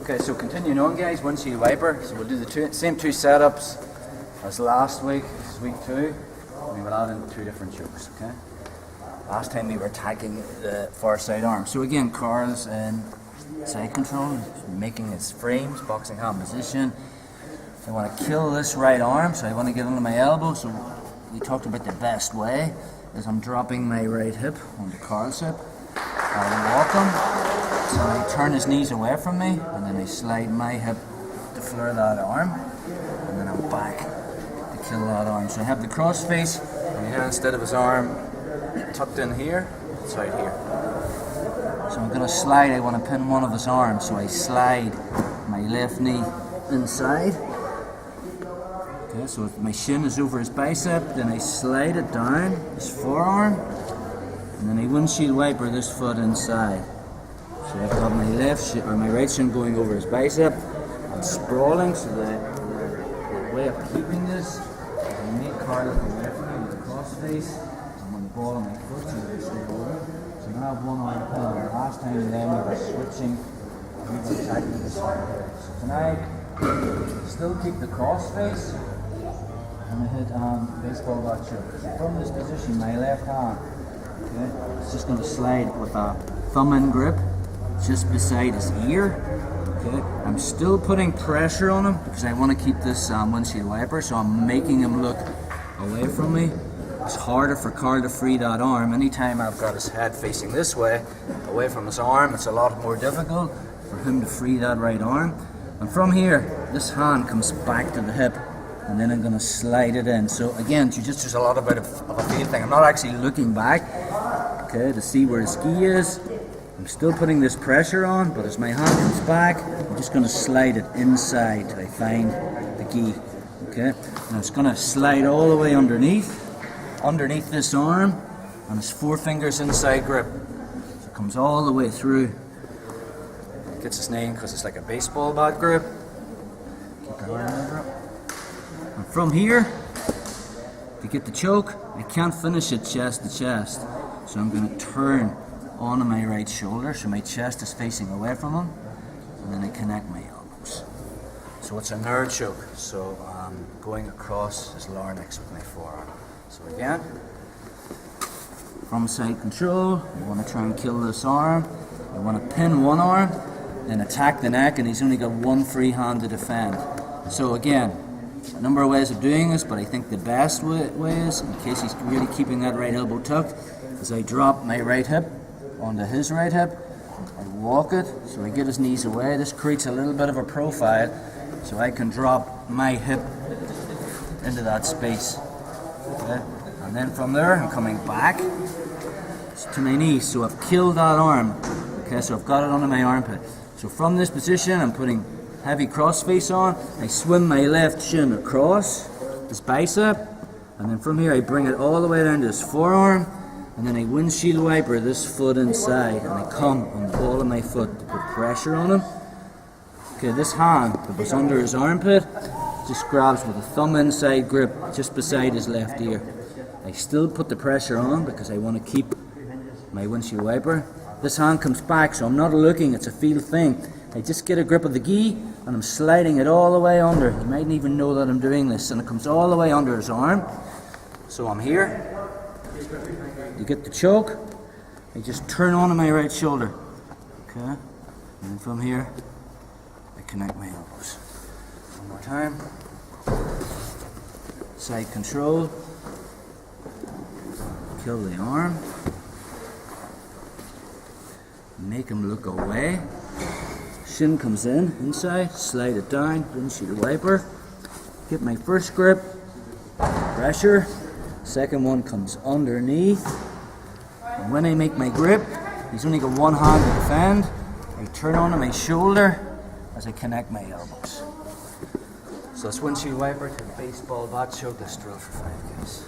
Okay, so continuing on, guys, windshield wiper. So we'll do the same two setups as last week, week 2. We will add in 2 different chokes, okay? Last time we were attacking the far side arm. So again, Carl's in side control, making his frames, boxing hand position. I want to kill this right arm, so I want to get under my elbow. So we talked about the best way is I'm dropping my right hip onto Carl's hip. I walk him. So I turn his knees away from me, and then I slide my hip to flare that arm, and then I'm back to kill that arm. So I have the cross face, and here instead of his arm tucked in here, it's out here. So I'm going to slide, I want to pin one of his arms, so I slide my left knee inside. Okay, so if my shin is over his bicep, then I slide it down his forearm, and then I windshield wiper this foot inside. So I've got my right shin going over his bicep. I'm sprawling, so the way of keeping this is I make Carl look away from me with the cross face. I'm on the ball of my foot so I stay over. So now I have one arm pin. Last time then we were switching, we were attacking this arm. So tonight, still keep the cross face and I hit baseball bat choke. So from this position, my left hand, okay, it's just going to slide with a thumb in grip just beside his ear. Okay, I'm still putting pressure on him because I want to keep this windshield wiper, so I'm making him look away from me. It's harder for Carl to free that arm. Anytime I've got his head facing this way, away from his arm, it's a lot more difficult for him to free that right arm. And from here, this hand comes back to the hip, and then I'm going to slide it in. So again, there's a lot of a feel thing. I'm not actually looking back, okay, to see where his gi is. I'm still putting this pressure on, but as my hand comes back, I'm just going to slide it inside till I find the gi. Okay, now it's going to slide all the way underneath this arm, and his 4 fingers inside grip. So it comes all the way through. It gets its name because it's like a baseball bat grip. Keep your arm over it. And from here, to get the choke, I can't finish it chest to chest, so I'm going to turn onto my right shoulder, so my chest is facing away from him, and then I connect my elbows. So it's a nerd choke, so I'm going across his larynx with my forearm. So again, from side control, I want to try and kill this arm. I want to pin one arm, then attack the neck, and he's only got one free hand to defend. So again, a number of ways of doing this, but I think the best way is, in case he's really keeping that right elbow tucked, is I drop my right hip onto his right hip, I walk it, so I get his knees away. This creates a little bit of a profile, so I can drop my hip into that space. Okay? And then from there, I'm coming back to my knees, so I've killed that arm. Okay, so I've got it under my armpit. So from this position, I'm putting heavy cross face on, I swim my left shin across his bicep, and then from here I bring it all the way down to his forearm, and then I windshield wiper this foot inside, and I come on the ball of my foot to put pressure on him. Okay, this hand that was under his armpit just grabs with a thumb inside grip just beside his left ear. I still put the pressure on because I want to keep my windshield wiper. This hand comes back, so I'm not looking, it's a feel thing. I just get a grip of the gi, and I'm sliding it all the way under. You mightn't even know that I'm doing this, and it comes all the way under his arm. So I'm here. You get the choke, I just turn onto my right shoulder, okay, and then from here, I connect my elbows. One more time, side control, kill the arm, make him look away, shin comes in, inside, slide it down, windshield wiper, get my first grip, pressure, second one comes underneath, and when I make my grip, he's only got one hand to defend. I turn onto my shoulder as I connect my elbows. So it's windshield wiper to baseball bat choke. Let's drill for 5 guys.